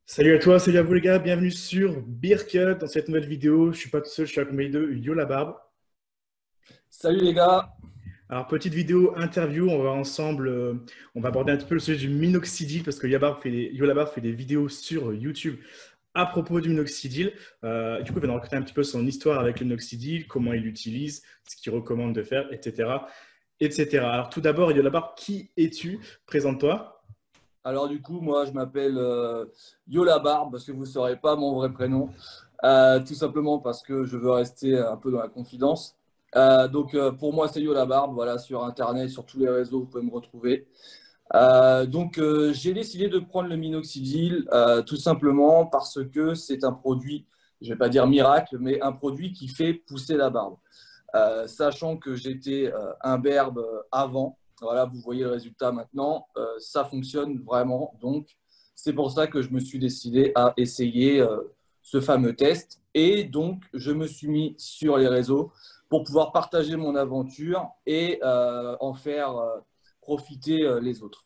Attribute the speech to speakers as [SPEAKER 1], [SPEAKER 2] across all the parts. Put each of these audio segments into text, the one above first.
[SPEAKER 1] Salut à toi, salut à vous les gars, bienvenue sur Beercut dans cette nouvelle vidéo. Je suis pas tout seul, je suis accompagné de Yo la Barbe.
[SPEAKER 2] Salut les gars.
[SPEAKER 1] Alors petite vidéo interview, on va ensemble, on va aborder un petit peu le sujet du minoxidil parce que Yo la Barbe fait des vidéos sur YouTube à propos du minoxidil. Du coup, il va nous raconter un petit peu son histoire avec le minoxidil, comment il l'utilise, ce qu'il recommande de faire, etc., etc. Alors tout d'abord, Yo la Barbe, qui es-tu? Présente-toi.
[SPEAKER 2] Alors du coup, moi je m'appelle Yo la Barbe parce que vous ne saurez pas mon vrai prénom. Tout simplement parce que je veux rester un peu dans la confidence. Pour moi c'est Yo la Barbe, voilà, sur Internet, sur tous les réseaux, vous pouvez me retrouver. J'ai décidé de prendre le minoxidil tout simplement parce que c'est un produit, je ne vais pas dire miracle, mais un produit qui fait pousser la barbe. Sachant que j'étais imberbe avant. Voilà, vous voyez le résultat maintenant. Ça fonctionne vraiment. Donc, c'est pour ça que je me suis décidé à essayer ce fameux test. Et donc, je me suis mis sur les réseaux pour pouvoir partager mon aventure et en faire profiter les autres.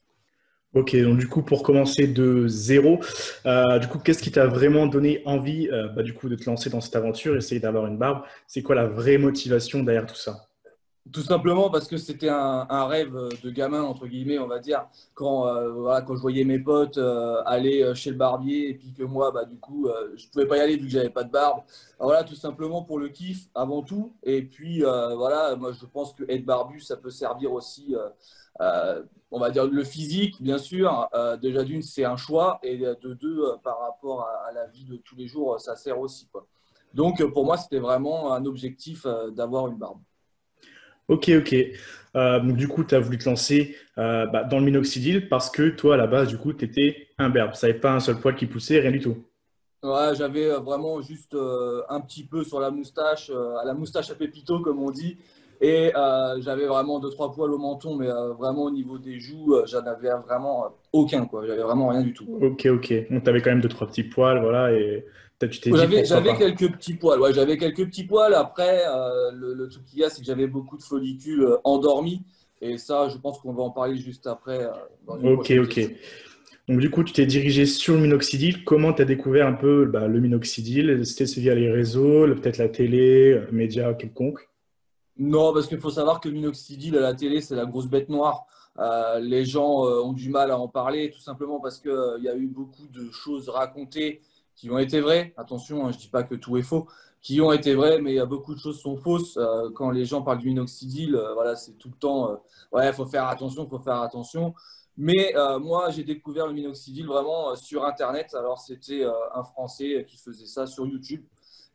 [SPEAKER 1] Ok, donc du coup, pour commencer de zéro, du coup, qu'est-ce qui t'a vraiment donné envie du coup, de te lancer dans cette aventure, essayer d'avoir une barbe? C'est quoi la vraie motivation derrière tout ça?
[SPEAKER 2] Tout simplement parce que c'était un rêve de gamin, entre guillemets, on va dire, quand je voyais mes potes aller chez le barbier et puis que moi, bah, du coup, je ne pouvais pas y aller vu que j'avais pas de barbe. Alors voilà, tout simplement pour le kiff avant tout. Et puis, voilà, moi, je pense que être barbu, ça peut servir aussi, on va dire, le physique, bien sûr. Déjà d'une, c'est un choix. Et de deux, par rapport à la vie de tous les jours, ça sert aussi, quoi. Donc, pour moi, c'était vraiment un objectif d'avoir une barbe.
[SPEAKER 1] Ok, ok. Donc du coup, tu as voulu te lancer dans le minoxidil parce que toi, à la base, du coup, tu étais imberbe. Tu n'avais pas un seul poil qui poussait, rien du tout.
[SPEAKER 2] Ouais, j'avais vraiment juste un petit peu sur la moustache, à la moustache à pépito, comme on dit. Et j'avais vraiment deux, trois poils au menton, mais vraiment au niveau des joues, j'en avais vraiment aucun, quoi. J'avais vraiment rien du tout, quoi.
[SPEAKER 1] Ok, ok. Donc tu avais quand même deux, trois petits poils, voilà, et tu t'es dit pourquoi
[SPEAKER 2] J'avais
[SPEAKER 1] pas.
[SPEAKER 2] quelques petits poils, ouais, j'avais quelques petits poils. Après, le truc qu'il y a, c'est que j'avais beaucoup de follicules endormis. Et ça, je pense qu'on va en parler juste après, dans une
[SPEAKER 1] Ok,
[SPEAKER 2] prochaine
[SPEAKER 1] ok.
[SPEAKER 2] question.
[SPEAKER 1] Donc du coup, tu t'es dirigé sur le minoxidil. Comment tu as découvert un peu le minoxidil? C'était via les réseaux, peut-être la télé, médias quelconques?
[SPEAKER 2] Non, parce qu'il faut savoir que le minoxidil à la télé, c'est la grosse bête noire. Les gens ont du mal à en parler, tout simplement parce qu'il y a eu beaucoup de choses racontées qui ont été vraies. Attention, hein, je ne dis pas que tout est faux, qui ont été vraies, mais il y a beaucoup de choses sont fausses. Quand les gens parlent du minoxidil, voilà, c'est tout le temps, ouais, il faut faire attention, il faut faire attention. Mais moi, j'ai découvert le minoxidil vraiment sur Internet. Alors, c'était un Français qui faisait ça sur YouTube.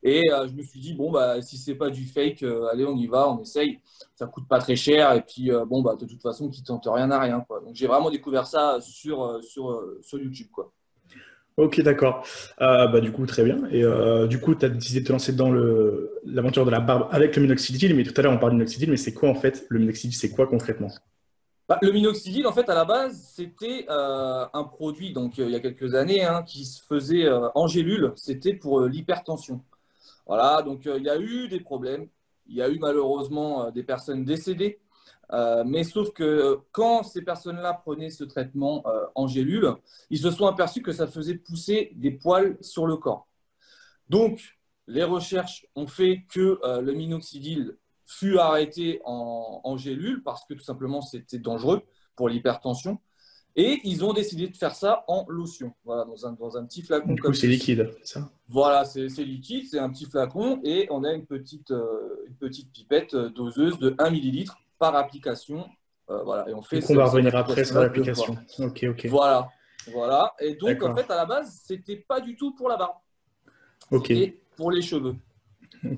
[SPEAKER 2] Et je me suis dit, bon, bah, si c'est pas du fake, allez, on y va, on essaye. Ça coûte pas très cher. Et puis, bon, bah, de toute façon, qui tente rien n'a rien, quoi. Donc, j'ai vraiment découvert ça sur YouTube, quoi.
[SPEAKER 1] Ok, d'accord. Du coup, très bien. Et du coup, tu as décidé de te lancer dans l'aventure de la barbe avec le minoxidil. Mais tout à l'heure, on parle du minoxidil, mais c'est quoi en fait le minoxidil? C'est quoi concrètement?
[SPEAKER 2] Bah, le minoxidil, en fait, à la base, c'était un produit, donc il y a quelques années, hein, qui se faisait en gélule. C'était pour l'hypertension. Voilà, donc il y a eu des problèmes. Il y a eu malheureusement des personnes décédées. Mais sauf que quand ces personnes-là prenaient ce traitement en gélule, ils se sont aperçus que ça faisait pousser des poils sur le corps. Donc, les recherches ont fait que le minoxidil fut arrêté en gélule parce que tout simplement c'était dangereux pour l'hypertension. Et ils ont décidé de faire ça en lotion, voilà, dans un petit flacon
[SPEAKER 1] Du coup,
[SPEAKER 2] comme
[SPEAKER 1] c'est
[SPEAKER 2] ceci.
[SPEAKER 1] liquide, c'est ça?
[SPEAKER 2] Voilà, c'est liquide, c'est un petit flacon et on a une petite pipette doseuse de 1 millilitre par application. Voilà, et on
[SPEAKER 1] Du
[SPEAKER 2] fait
[SPEAKER 1] coup, on va
[SPEAKER 2] cette
[SPEAKER 1] revenir après sur
[SPEAKER 2] application-là deux fois.
[SPEAKER 1] l'application. Ok, ok.
[SPEAKER 2] Voilà, voilà. Et donc, en
[SPEAKER 1] D'accord.
[SPEAKER 2] fait, à la base, c'était pas du tout pour la barbe,
[SPEAKER 1] Ok.
[SPEAKER 2] c'était pour les cheveux.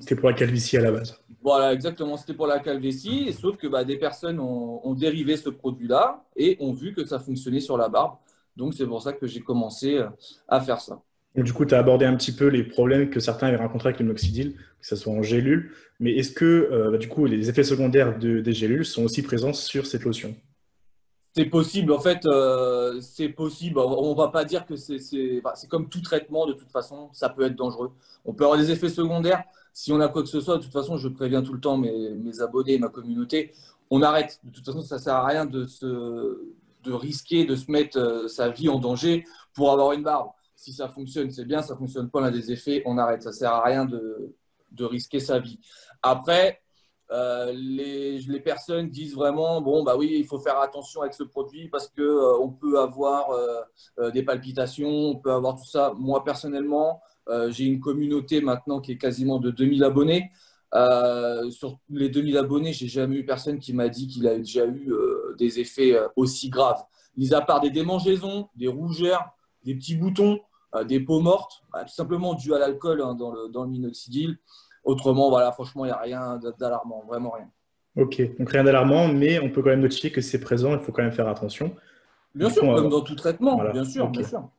[SPEAKER 1] C'était pour la calvitie à la base.
[SPEAKER 2] Voilà, exactement, c'était pour la calvétie, sauf que bah, des personnes ont dérivé ce produit-là et ont vu que ça fonctionnait sur la barbe. Donc, c'est pour ça que j'ai commencé à faire ça.
[SPEAKER 1] Donc, du coup, tu as abordé un petit peu les problèmes que certains avaient rencontrés avec le minoxidil, que ce soit en gélule. Mais est-ce que, du coup, les effets secondaires des gélules sont aussi présents sur cette lotion?
[SPEAKER 2] C'est possible, en fait, c'est possible. On va pas dire que enfin, c'est comme tout traitement, de toute façon, ça peut être dangereux. On peut avoir des effets secondaires. Si on a quoi que ce soit, de toute façon, je préviens tout le temps mes abonnés, ma communauté, on arrête. De toute façon, ça sert à rien de risquer, de se mettre sa vie en danger pour avoir une barbe. Si ça fonctionne, c'est bien. Ça ne fonctionne pas, on a des effets, on arrête. Ça ne sert à rien de risquer sa vie. Après, les personnes disent vraiment, bon, bah oui, il faut faire attention avec ce produit parce qu'on peut avoir des palpitations, on peut avoir tout ça. Moi, personnellement, j'ai une communauté maintenant qui est quasiment de 2000 abonnés. Sur les 2000 abonnés, j'ai jamais eu personne qui m'a dit qu'il avait déjà eu des effets aussi graves. Mis à part des démangeaisons, des rougeurs, des petits boutons, des peaux mortes, tout simplement dû à l'alcool hein, dans le minoxidil. Autrement, voilà, franchement, il n'y a rien d'alarmant, vraiment rien.
[SPEAKER 1] Ok, donc rien d'alarmant, mais on peut quand même notifier que c'est présent, il faut quand même faire attention.
[SPEAKER 2] Bien
[SPEAKER 1] Du coup,
[SPEAKER 2] sûr, comme dans tout traitement, bien
[SPEAKER 1] voilà,
[SPEAKER 2] sûr,
[SPEAKER 1] ok.
[SPEAKER 2] bien sûr.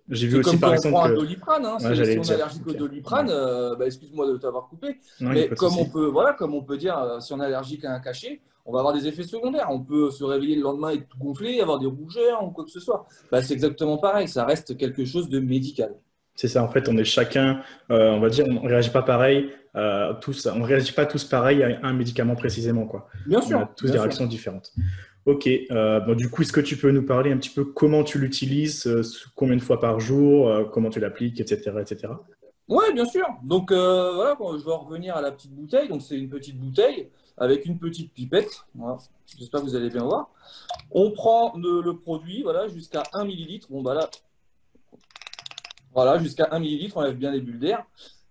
[SPEAKER 1] J'ai vu
[SPEAKER 2] C'est
[SPEAKER 1] aussi
[SPEAKER 2] comme
[SPEAKER 1] par
[SPEAKER 2] quand on
[SPEAKER 1] exemple
[SPEAKER 2] prend un
[SPEAKER 1] que.
[SPEAKER 2] Doliprane, hein,
[SPEAKER 1] Ouais,
[SPEAKER 2] si
[SPEAKER 1] j'allais
[SPEAKER 2] on est
[SPEAKER 1] dire.
[SPEAKER 2] allergique au
[SPEAKER 1] Ok.
[SPEAKER 2] Doliprane,
[SPEAKER 1] Ouais.
[SPEAKER 2] excuse-moi de t'avoir coupé,
[SPEAKER 1] Non, il n'y a
[SPEAKER 2] mais
[SPEAKER 1] pas de souci.
[SPEAKER 2] comme on peut dire, si on est allergique à un cachet, on va avoir des effets secondaires. On peut se réveiller le lendemain et tout gonfler, avoir des rougeurs ou quoi que ce soit. C'est exactement pareil, ça reste quelque chose de médical.
[SPEAKER 1] C'est ça, en fait, on est chacun, on va dire, on ne réagit pas pareil, tous, on ne réagit pas tous pareil à un médicament précisément, quoi.
[SPEAKER 2] Bien
[SPEAKER 1] On a
[SPEAKER 2] sûr,
[SPEAKER 1] tous
[SPEAKER 2] bien
[SPEAKER 1] des
[SPEAKER 2] sûr.
[SPEAKER 1] réactions différentes. Ok, bon, du coup, est-ce que tu peux nous parler un petit peu comment tu l'utilises, combien de fois par jour, comment tu l'appliques, etc., etc.
[SPEAKER 2] Oui, bien sûr. Donc voilà, je vais revenir à la petite bouteille. Donc c'est une petite bouteille avec une petite pipette. Voilà. J'espère que vous allez bien voir. On prend le produit, voilà, jusqu'à 1 millilitre. Bon, bah là, voilà, jusqu'à 1 millilitre, on lève bien les bulles d'air.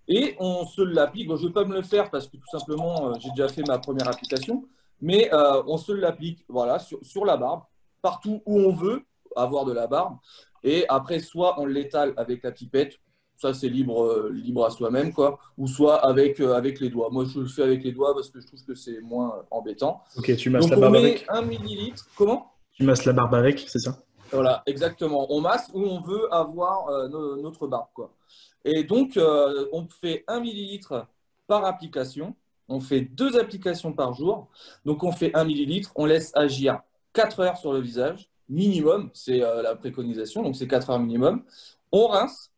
[SPEAKER 2] Et on se l'applique. Bon, je ne vais pas me le faire parce que tout simplement, j'ai déjà fait ma première application. Mais on se l'applique voilà, sur la barbe, partout où on veut avoir de la barbe. Et après, soit on l'étale avec la pipette, ça c'est libre à soi-même, quoi. Ou soit avec les doigts. Moi, je le fais avec les doigts parce que je trouve que c'est moins embêtant.
[SPEAKER 1] Ok, tu masses
[SPEAKER 2] Donc
[SPEAKER 1] la
[SPEAKER 2] on
[SPEAKER 1] barbe
[SPEAKER 2] met
[SPEAKER 1] avec?
[SPEAKER 2] 1 millilitre. Comment?
[SPEAKER 1] Tu masses la barbe avec, c'est ça?
[SPEAKER 2] Voilà, exactement. On masse où on veut avoir notre barbe, quoi. Et donc, on fait 1 millilitre par application. On fait 2 applications par jour. Donc, on fait 1 millilitre. On laisse agir 4 heures sur le visage, minimum. C'est la préconisation. Donc, c'est 4 heures minimum. On rince.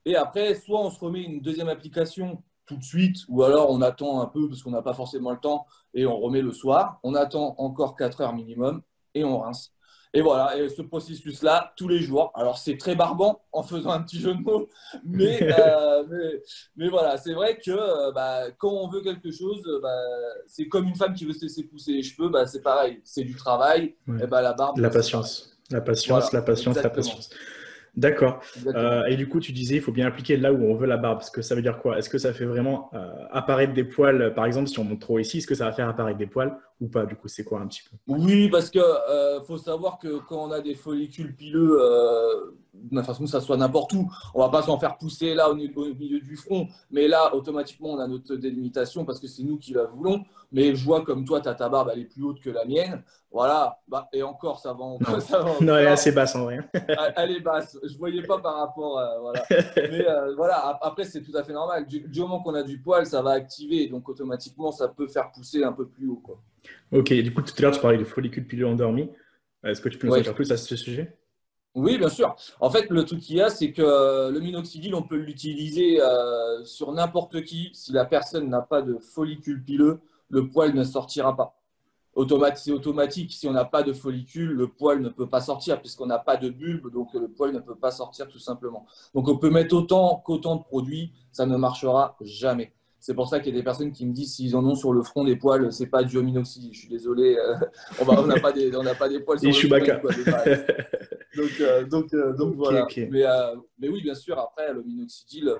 [SPEAKER 2] Et après, soit on se remet une deuxième application tout de suite, ou alors on attend un peu parce qu'on n'a pas forcément le temps et on remet le soir. On attend encore 4 heures minimum et on rince. Et voilà, et ce processus-là, tous les jours. Alors, c'est très barbant en faisant un petit jeu de mots, mais, mais voilà, c'est vrai que quand on veut quelque chose, c'est comme une femme qui veut se laisser pousser les cheveux, c'est pareil, c'est du travail,
[SPEAKER 1] Ouais.
[SPEAKER 2] et la barbe,
[SPEAKER 1] La
[SPEAKER 2] c'est pareil.
[SPEAKER 1] patience, la patience,
[SPEAKER 2] Voilà,
[SPEAKER 1] la patience, la
[SPEAKER 2] exactement.
[SPEAKER 1] patience. D'accord.
[SPEAKER 2] Exactement.
[SPEAKER 1] Et du coup, tu disais, il faut bien appliquer là où on veut la barbe. Parce que ça veut dire quoi? Est-ce que ça fait vraiment apparaître des poils? Par exemple, si on monte trop ici, est-ce que ça va faire apparaître des poils ou pas? Du coup, c'est quoi un petit peu?
[SPEAKER 2] Oui, parce que faut savoir que quand on a des follicules pileux, de toute façon, ça soit n'importe où, on va pas s'en faire pousser là au milieu du front, mais là, automatiquement, on a notre délimitation parce que c'est nous qui la voulons. Mais je vois comme toi, ta barbe, elle est plus haute que la mienne. Voilà, et encore, ça va,
[SPEAKER 1] Non,
[SPEAKER 2] ça va
[SPEAKER 1] non, elle est assez
[SPEAKER 2] encore.
[SPEAKER 1] basse en vrai.
[SPEAKER 2] Elle est basse. Je voyais pas par rapport, voilà. Mais voilà, après, c'est tout à fait normal. Du moment qu'on a du poil, ça va activer, donc automatiquement, ça peut faire pousser un peu plus haut, quoi.
[SPEAKER 1] Ok, du coup, tout à l'heure, tu parlais de follicules pileux endormis. Est-ce que tu peux nous en
[SPEAKER 2] Oui.
[SPEAKER 1] dire plus à ce sujet?
[SPEAKER 2] Oui, bien sûr. En fait, le truc qu'il y a, c'est que le minoxidil, on peut l'utiliser sur n'importe qui. Si la personne n'a pas de follicule pileux, le poil ne sortira pas. C'est automatique. Si on n'a pas de follicule, le poil ne peut pas sortir puisqu'on n'a pas de bulbe, donc le poil ne peut pas sortir tout simplement. Donc on peut mettre autant qu'autant de produits, ça ne marchera jamais. C'est pour ça qu'il y a des personnes qui me disent s'ils en ont sur le front des poils, c'est pas du minoxidil. Je suis désolé, on n'a pas des poils
[SPEAKER 1] Et
[SPEAKER 2] sur le sourire
[SPEAKER 1] Chewbacca.
[SPEAKER 2] quoi, de base. Donc
[SPEAKER 1] Ok,
[SPEAKER 2] voilà.
[SPEAKER 1] ok.
[SPEAKER 2] Mais oui, bien sûr, après, le minoxidil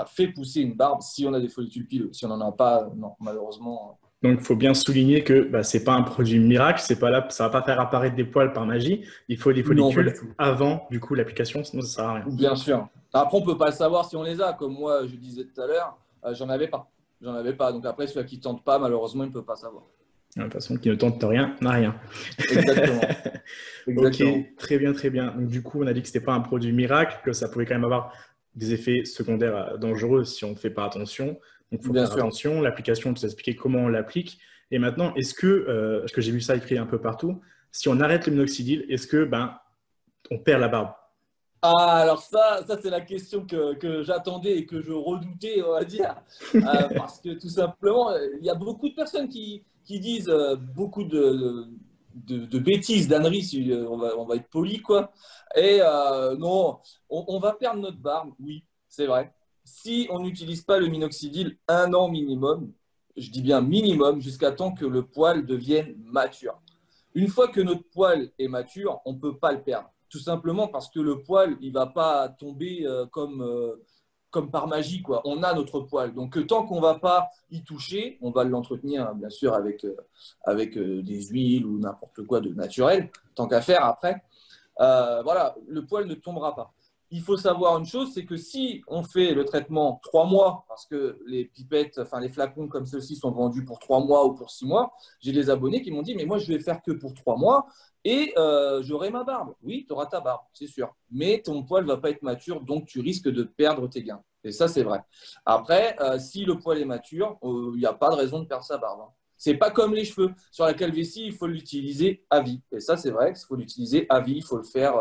[SPEAKER 2] fait pousser une barbe si on a des follicules pileux. Si on n'en a pas, non, malheureusement.
[SPEAKER 1] Donc, il faut bien souligner que bah, ce n'est pas un produit miracle, c'est pas là, ça ne va pas faire apparaître des poils par magie. Il faut des
[SPEAKER 2] Non, pas du
[SPEAKER 1] follicules
[SPEAKER 2] tout.
[SPEAKER 1] avant, du coup, l'application, sinon ça ne sert à rien.
[SPEAKER 2] Bien sûr. Après, on ne peut pas le savoir si on les a. Comme moi, je disais tout à l'heure, j'en avais pas. J'en avais pas. Donc après, celui qui ne tente pas, malheureusement, il ne peut pas savoir.
[SPEAKER 1] De toute façon, qui ne tente rien n'a rien.
[SPEAKER 2] Exactement.
[SPEAKER 1] Ok,
[SPEAKER 2] Exactement.
[SPEAKER 1] très bien, très bien. Donc, du coup, on a dit que ce n'était pas un produit miracle, que ça pouvait quand même avoir des effets secondaires dangereux si on ne fait pas attention. Donc, il faut
[SPEAKER 2] Bien
[SPEAKER 1] faire
[SPEAKER 2] sûr.
[SPEAKER 1] attention. L'application, tu as expliqué comment on l'applique. Et maintenant, parce que j'ai vu ça écrit un peu partout, si on arrête le minoxidil, est-ce que on perd la barbe?
[SPEAKER 2] Ah, alors ça c'est la question que j'attendais et que je redoutais, on va dire. Parce que tout simplement, il y a beaucoup de personnes qui disent beaucoup de bêtises, d'âneries, si on va être poli, quoi. Et non, on va perdre notre barbe, oui, c'est vrai. Si on n'utilise pas le minoxidil 1 an minimum, je dis bien minimum, jusqu'à temps que le poil devienne mature. Une fois que notre poil est mature, on ne peut pas le perdre. Tout simplement parce que le poil, il ne va pas tomber comme par magie, quoi. On a notre poil. Donc, tant qu'on ne va pas y toucher, on va l'entretenir, hein, bien sûr, avec des huiles ou n'importe quoi de naturel, tant qu'à faire après. Voilà, le poil ne tombera pas. Il faut savoir une chose, c'est que si on fait le traitement 3 mois, parce que les pipettes, enfin les flacons comme ceux-ci sont vendus pour 3 mois ou pour 6 mois, j'ai des abonnés qui m'ont dit, mais moi je vais faire que pour 3 mois et j'aurai ma barbe. Oui, tu auras ta barbe, c'est sûr. Mais ton poil ne va pas être mature, donc tu risques de perdre tes gains. Et ça, c'est vrai. Après, si le poil est mature, il n'y a pas de raison de perdre sa barbe, hein. C'est pas comme les cheveux. Sur la calvitie, il faut l'utiliser à vie. Et ça, c'est vrai qu'il faut l'utiliser à vie. Il faut le faire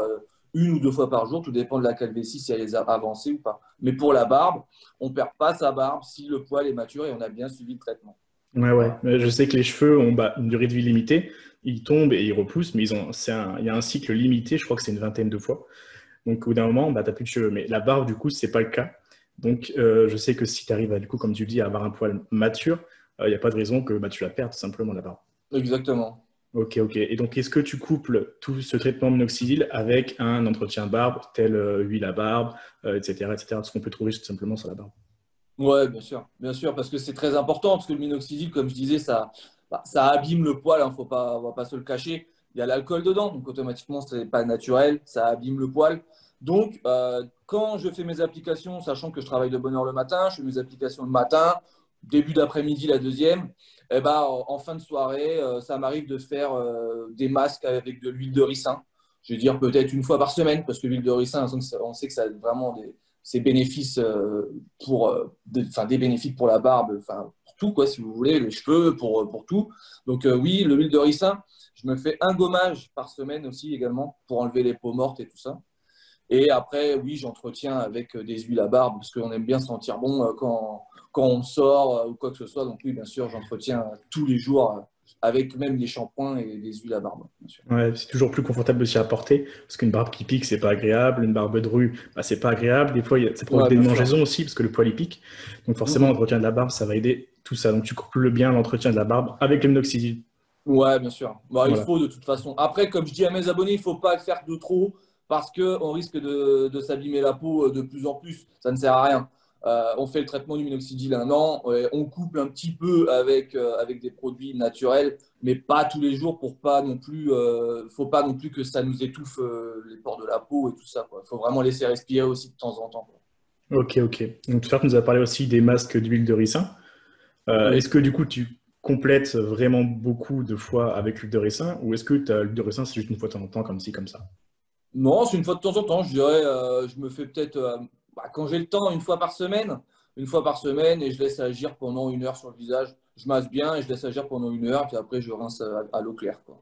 [SPEAKER 2] 1 ou 2 fois par jour. Tout dépend de la calvitie, si elle est avancée ou pas. Mais pour la barbe, on ne perd pas sa barbe si le poil est mature et on a bien suivi le traitement.
[SPEAKER 1] Ouais, ouais.
[SPEAKER 2] Voilà.
[SPEAKER 1] Mais je sais que les cheveux ont une durée de vie limitée. Ils tombent et ils repoussent, mais il y a un cycle limité. Je crois que c'est une vingtaine de fois. Donc, au bout d'un moment, bah, tu n'as plus de cheveux. Mais la barbe, du coup, c'est pas le cas. Donc, je sais que si tu arrives, du coup, comme tu le dis, à avoir un poil mature, il n'y a pas de raison que bah, tu la perdes, tout simplement, la barbe.
[SPEAKER 2] Exactement.
[SPEAKER 1] Ok, ok. Et donc, est-ce que tu couples tout ce traitement minoxidil avec un entretien barbe, tel huile à barbe, etc., etc., ce qu'on peut trouver tout simplement sur la barbe?
[SPEAKER 2] Ouais, bien sûr, parce que c'est très important, parce que le minoxidil, comme je disais, ça abîme le poil, hein, on va pas se le cacher. Il y a l'alcool dedans, donc automatiquement, c'est pas naturel, ça abîme le poil. Donc, quand je fais mes applications, sachant que je travaille de bonne heure le matin, je fais mes applications le matin, début d'après-midi, la deuxième, et ben, en fin de soirée, ça m'arrive de faire des masques avec de l'huile de ricin. Je vais dire peut-être 1 fois par semaine, parce que l'huile de ricin, on sait que ça a vraiment ses bénéfices des bénéfices pour la barbe, enfin pour tout quoi, si vous voulez, les cheveux, pour tout. Donc oui, l'huile de ricin, je me fais un gommage par semaine aussi également pour enlever les peaux mortes et tout ça. Et après, oui, j'entretiens avec des huiles à barbe parce qu'on aime bien sentir bon quand on sort ou quoi que ce soit. Donc oui, bien sûr, j'entretiens tous les jours avec même des shampoings et des huiles à barbe, bien sûr.
[SPEAKER 1] Ouais, c'est toujours plus confortable aussi à porter, parce qu'une barbe qui pique, c'est pas agréable. Une barbe de rue, bah, c'est pas agréable. Des fois, ça provoque
[SPEAKER 2] Ouais,
[SPEAKER 1] des
[SPEAKER 2] bien sûr.
[SPEAKER 1] démangeaisons aussi, parce que le poil il pique. Donc forcément,
[SPEAKER 2] Mhm.
[SPEAKER 1] l'entretien de la barbe, ça va aider tout ça. Donc tu couples bien l'entretien de la barbe avec le minoxidil.
[SPEAKER 2] Ouais, bien sûr. Bon, il
[SPEAKER 1] Voilà.
[SPEAKER 2] faut de toute façon. Après, comme je dis à mes abonnés, il ne faut pas faire de trop parce qu'on risque de s'abîmer la peau de plus en plus. Ça ne sert à rien. On fait le traitement du minoxidil 1 an, on couple un petit peu avec des produits naturels, mais pas tous les jours pour pas non plus. Faut pas non plus que ça nous étouffe les pores de la peau et tout ça, quoi. Il faut vraiment laisser respirer aussi de temps en temps, quoi.
[SPEAKER 1] Ok, ok. Donc tout à l'heure, tu nous as parlé aussi des masques d'huile de ricin. Est-ce
[SPEAKER 2] Oui.
[SPEAKER 1] que du coup, tu complètes vraiment beaucoup de fois avec l'huile de ricin, ou est-ce que l'huile de ricin, c'est juste une fois de temps en temps, comme ci, comme ça?
[SPEAKER 2] Non, c'est 1 fois de temps en temps. Je dirais, je me fais peut-être, quand j'ai le temps, 1 fois par semaine. 1 fois par semaine et je laisse agir pendant 1 heure sur le visage. Je masse bien et je laisse agir pendant 1 heure. Puis après, je rince à l'eau claire, quoi.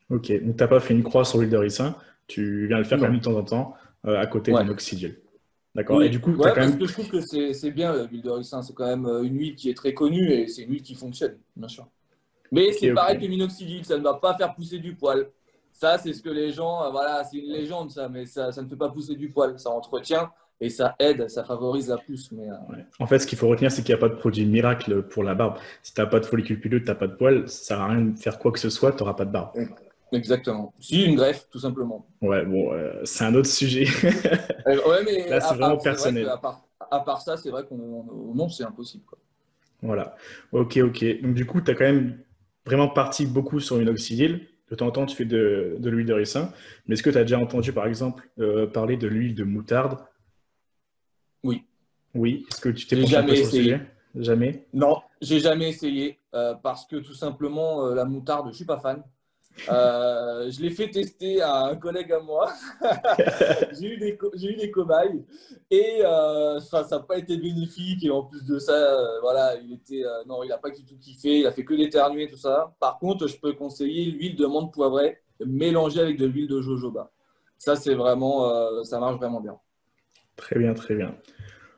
[SPEAKER 1] Ok, donc t'as pas fait une croix sur l'huile de ricin, tu viens le faire quand même
[SPEAKER 2] Non.
[SPEAKER 1] de temps en temps à côté du
[SPEAKER 2] Ouais.
[SPEAKER 1] minoxidil. D'accord. Et du
[SPEAKER 2] Oui.
[SPEAKER 1] coup, tu as
[SPEAKER 2] Ouais,
[SPEAKER 1] quand
[SPEAKER 2] parce
[SPEAKER 1] même.
[SPEAKER 2] que je trouve que c'est bien l'huile de ricin. C'est quand même une huile qui est très connue et c'est une huile qui fonctionne, bien sûr. Mais
[SPEAKER 1] Ok,
[SPEAKER 2] c'est pareil que le
[SPEAKER 1] ok.
[SPEAKER 2] minoxidil, ça ne va pas faire pousser du poil. Ça, c'est ce que les gens, voilà, c'est une légende, ça, mais ça ne fait pas pousser du poil. Ça entretient et ça aide, ça favorise la pousse. Mais
[SPEAKER 1] Ouais. En fait, ce qu'il faut retenir, c'est qu'il n'y a pas de produit miracle pour la barbe. Si tu n'as pas de follicule pileux, tu n'as pas de poils, ça sert à rien de faire quoi que ce soit, tu n'auras pas de barbe.
[SPEAKER 2] exactement. Si, une greffe, tout simplement.
[SPEAKER 1] Ouais, bon, c'est un autre sujet.
[SPEAKER 2] Ouais, mais
[SPEAKER 1] Là, c'est vraiment
[SPEAKER 2] c'est vrai
[SPEAKER 1] personnel.
[SPEAKER 2] à part ça, c'est vrai non, c'est impossible, quoi.
[SPEAKER 1] Voilà. Ok, ok. Donc, du coup, tu as quand même vraiment parti beaucoup sur l'inoxydil. De temps en temps, tu fais de l'huile de ricin. Mais est-ce que tu as déjà entendu, par exemple, parler de l'huile de moutarde?
[SPEAKER 2] Oui,
[SPEAKER 1] Oui. Est-ce que tu t'es
[SPEAKER 2] j'ai
[SPEAKER 1] penché un peu
[SPEAKER 2] jamais
[SPEAKER 1] sur le
[SPEAKER 2] essayé.
[SPEAKER 1] sujet? Jamais?
[SPEAKER 2] Non, j'ai jamais essayé parce que tout simplement, la moutarde, je suis pas fan. Je l'ai fait tester à un collègue à moi. J'ai eu des cobayes et ça n'a pas été bénéfique. Et en plus de ça, voilà, non, il n'a pas du tout kiffé. Il a fait que d'éternuer, tout ça. Par contre, je peux conseiller l'huile de menthe poivrée mélangée avec de l'huile de jojoba. Ça, c'est vraiment, ça marche vraiment bien.
[SPEAKER 1] Très bien, très bien.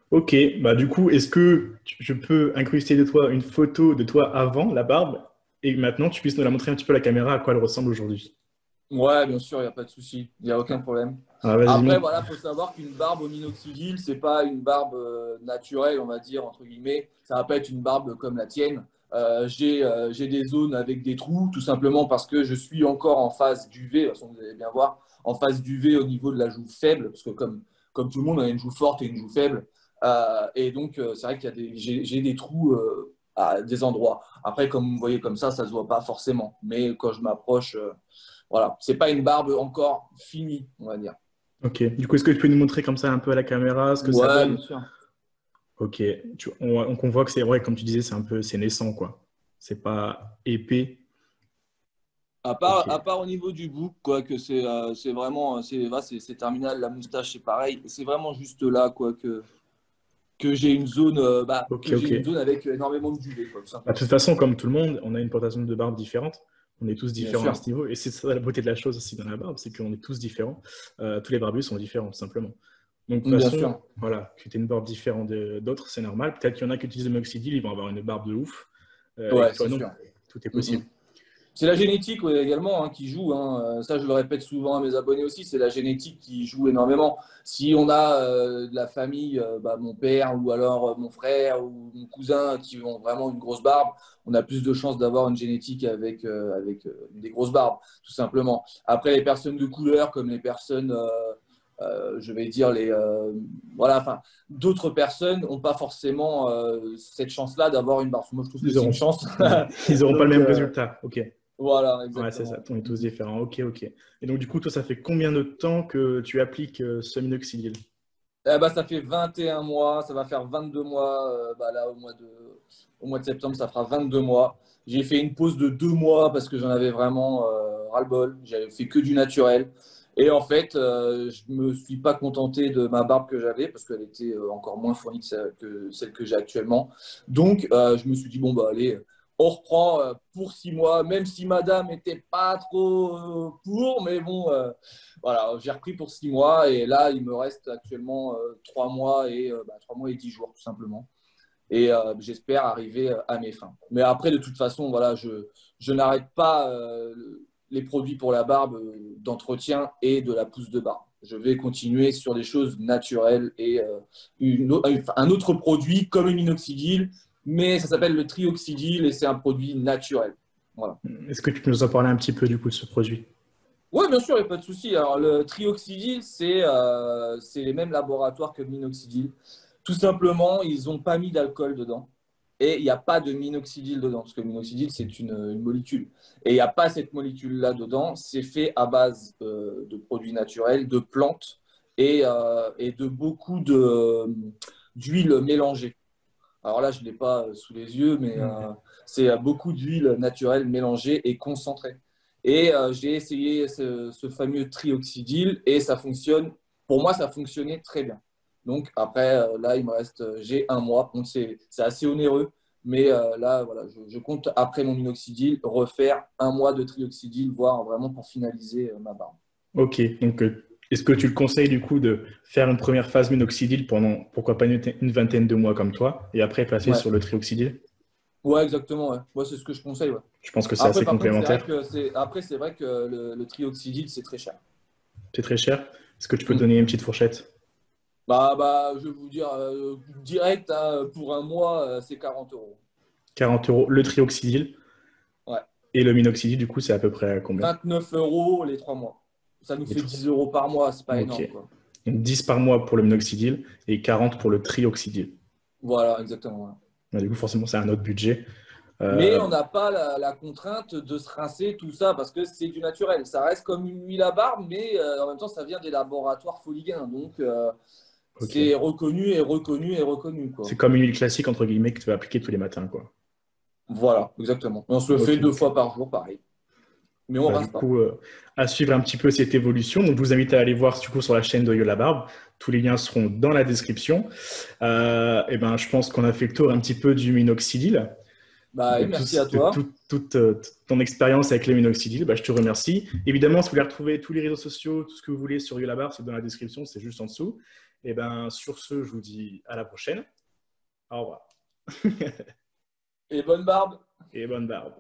[SPEAKER 1] Ok, bah du coup, est-ce que je peux incruster de toi une photo de toi avant la barbe? et maintenant tu puisses nous la montrer un petit peu à la caméra à quoi elle ressemble aujourd'hui.
[SPEAKER 2] Ouais, bien sûr, il n'y a pas de souci. Il n'y a aucun problème.
[SPEAKER 1] Alors vas-y,
[SPEAKER 2] Après,
[SPEAKER 1] montre.
[SPEAKER 2] voilà, il faut savoir qu'une barbe au minoxidil, c'est pas une barbe naturelle, on va dire, entre guillemets. Ça va pas être une barbe comme la tienne. J'ai des zones avec des trous, tout simplement parce que je suis encore en phase d'UV. De toute façon, vous allez bien voir, en phase d'UV au niveau de la joue faible, parce que comme tout le monde, on a une joue forte et une joue faible. Et donc, c'est vrai qu'il y a j'ai des trous à des endroits. Après, comme vous me voyez comme ça se voit pas forcément. Mais quand je m'approche, voilà, c'est pas une barbe encore finie, on va dire.
[SPEAKER 1] Ok. Du coup, est-ce que tu peux nous montrer comme ça un peu à la caméra ce que ça
[SPEAKER 2] Ouais, bien
[SPEAKER 1] donne?
[SPEAKER 2] sûr.
[SPEAKER 1] Ok. On voit que c'est vrai, comme tu disais, c'est naissant, quoi. C'est pas épais. Ok.
[SPEAKER 2] À part au niveau du bouc, quoi, que c'est vraiment, c'est terminal, la moustache, c'est pareil. C'est vraiment juste là, quoi, que j'ai une zone,
[SPEAKER 1] Ok,
[SPEAKER 2] que j'ai
[SPEAKER 1] ok.
[SPEAKER 2] une zone avec énormément de duvet, quoi, tout
[SPEAKER 1] Bah, de
[SPEAKER 2] simplement.
[SPEAKER 1] toute façon, comme tout le monde, on a une plantation de barbe différente. On est tous
[SPEAKER 2] Bien
[SPEAKER 1] différents à
[SPEAKER 2] sûr,
[SPEAKER 1] ce niveau. Et c'est ça la beauté de la chose aussi dans la barbe, c'est qu'on est tous différents. Tous les barbus sont différents, tout simplement. Donc, de toute
[SPEAKER 2] bien
[SPEAKER 1] façon,
[SPEAKER 2] sûr.
[SPEAKER 1] voilà, que tu aies une barbe différente d'autres, c'est normal. Peut-être qu'il y en a qui utilisent le minoxidil, ils vont avoir une barbe de ouf. Et que
[SPEAKER 2] Ouais,
[SPEAKER 1] toi,
[SPEAKER 2] c'est
[SPEAKER 1] non.
[SPEAKER 2] sûr.
[SPEAKER 1] Tout est
[SPEAKER 2] Mm,
[SPEAKER 1] possible.
[SPEAKER 2] mm. C'est la génétique ouais, également hein, qui joue. Hein. Ça, je le répète souvent à mes abonnés aussi. C'est la génétique qui joue énormément. Si on a de la famille, mon père ou alors mon frère ou mon cousin qui ont vraiment une grosse barbe, on a plus de chances d'avoir une génétique avec des grosses barbes, tout simplement. Après, les personnes de couleur, comme les personnes, je vais dire voilà, enfin, d'autres personnes n'ont pas forcément cette chance-là d'avoir une barbe. Moi, je trouve que
[SPEAKER 1] Ils
[SPEAKER 2] c'est une
[SPEAKER 1] auront,
[SPEAKER 2] chance.
[SPEAKER 1] ils auront pas le
[SPEAKER 2] Donc,
[SPEAKER 1] même résultat. Ok.
[SPEAKER 2] voilà,
[SPEAKER 1] Ouais, c'est ça.
[SPEAKER 2] exactement.
[SPEAKER 1] On est tous différents. Ok, ok. Et donc, du coup, toi, ça fait combien de temps que tu appliques ce minoxidil?
[SPEAKER 2] Ça fait 21 mois, ça va faire 22 mois. Là, au mois de septembre, ça fera 22 mois. J'ai fait une pause de 2 mois parce que j'en avais vraiment ras-le-bol. J'avais fait que du naturel. Et en fait, je ne me suis pas contenté de ma barbe que j'avais parce qu'elle était encore moins fournie que celle que j'ai actuellement. Donc, je me suis dit, bon, bah, allez, on reprend pour 6 mois, même si madame n'était pas trop pour, mais bon. Voilà, j'ai repris pour 6 mois et là, il me reste actuellement 3 mois 3 mois et 10 jours, tout simplement. Et j'espère arriver à mes fins. Mais après, de toute façon, voilà, je n'arrête pas les produits pour la barbe d'entretien et de la pousse de barbe. Je vais continuer sur des choses naturelles et un autre produit comme le minoxidil, mais ça s'appelle le trioxydil et c'est un produit naturel. Voilà.
[SPEAKER 1] Est-ce que tu peux nous en parler un petit peu, du coup, de ce produit?
[SPEAKER 2] Oui, bien sûr, il n'y a pas de souci. Alors, le trioxydil, c'est les mêmes laboratoires que le minoxidil. Tout simplement, ils n'ont pas mis d'alcool dedans. Et il n'y a pas de minoxidil dedans, parce que le minoxidil, c'est une molécule. Et il n'y a pas cette molécule-là dedans. C'est fait à base de produits naturels, de plantes et de beaucoup d'huiles mélangées. Alors là, je ne l'ai pas sous les yeux, mais c'est beaucoup d'huile naturelle mélangée et concentrée. Et j'ai essayé ce fameux trioxydil et ça fonctionne. Pour moi, ça fonctionnait très bien. Donc après, là, il me reste, j'ai un mois. Bon, c'est assez onéreux, mais là, voilà, je compte après mon minoxidil refaire un mois de trioxydil, voire vraiment pour finaliser ma barbe.
[SPEAKER 1] Ok, donc est-ce que tu le conseilles du coup de faire une première phase minoxidil pendant pourquoi pas une vingtaine de mois comme toi et après passer
[SPEAKER 2] Ouais,
[SPEAKER 1] sur le trioxydil?
[SPEAKER 2] ouais, exactement. Ouais. Ouais, c'est ce que je conseille. Ouais.
[SPEAKER 1] Je pense que c'est
[SPEAKER 2] Après,
[SPEAKER 1] assez
[SPEAKER 2] par contre,
[SPEAKER 1] complémentaire.
[SPEAKER 2] c'est vrai que le trioxydil, c'est très cher.
[SPEAKER 1] C'est très cher. Est-ce que tu peux
[SPEAKER 2] Mm.
[SPEAKER 1] donner une petite fourchette?
[SPEAKER 2] Je vais vous dire direct, hein, pour un mois, c'est 40 euros.
[SPEAKER 1] 40 € le trioxydil
[SPEAKER 2] Ouais.
[SPEAKER 1] et le minoxidil, du coup, c'est à peu près à combien?
[SPEAKER 2] 29 euros les 3 mois. Ça nous
[SPEAKER 1] Les
[SPEAKER 2] fait
[SPEAKER 1] tr-
[SPEAKER 2] 10 euros par mois, c'est pas
[SPEAKER 1] Ok.
[SPEAKER 2] énorme, quoi.
[SPEAKER 1] Donc 10 par mois pour le minoxidil et 40 pour le trioxydil.
[SPEAKER 2] Voilà, exactement. Ouais.
[SPEAKER 1] Ouais, du coup, forcément, c'est un autre budget.
[SPEAKER 2] Mais
[SPEAKER 1] Euh,
[SPEAKER 2] on n'a pas la contrainte de se rincer tout ça parce que c'est du naturel. Ça reste comme une huile à barbe, mais en même temps, ça vient des laboratoires Foligain. Donc,
[SPEAKER 1] ok.
[SPEAKER 2] c'est reconnu et reconnu et reconnu,
[SPEAKER 1] C'est
[SPEAKER 2] quoi.
[SPEAKER 1] comme une huile classique, entre guillemets, que tu vas appliquer tous les matins, quoi.
[SPEAKER 2] Voilà, exactement. On se le
[SPEAKER 1] Ok,
[SPEAKER 2] fait deux
[SPEAKER 1] ok.
[SPEAKER 2] fois par jour, pareil. Mais on
[SPEAKER 1] Bah, du
[SPEAKER 2] rince pas.
[SPEAKER 1] coup, à suivre un petit peu cette évolution. Donc, je vous invite à aller voir du coup, sur la chaîne de Yola Barbe. Tous les liens seront dans la description. Et ben, je pense qu'on a fait le tour un petit peu du minoxidil,
[SPEAKER 2] Bah,
[SPEAKER 1] de,
[SPEAKER 2] oui, merci à toi.
[SPEAKER 1] toute ton expérience avec les minoxidil. Bah, je te remercie. Évidemment, si vous voulez retrouver tous les réseaux sociaux, tout ce que vous voulez sur Yola Barbe, c'est dans la description, c'est juste en dessous. Et ben, sur ce, je vous dis à la prochaine. Au revoir.
[SPEAKER 2] Et bonne barbe.
[SPEAKER 1] Et bonne barbe.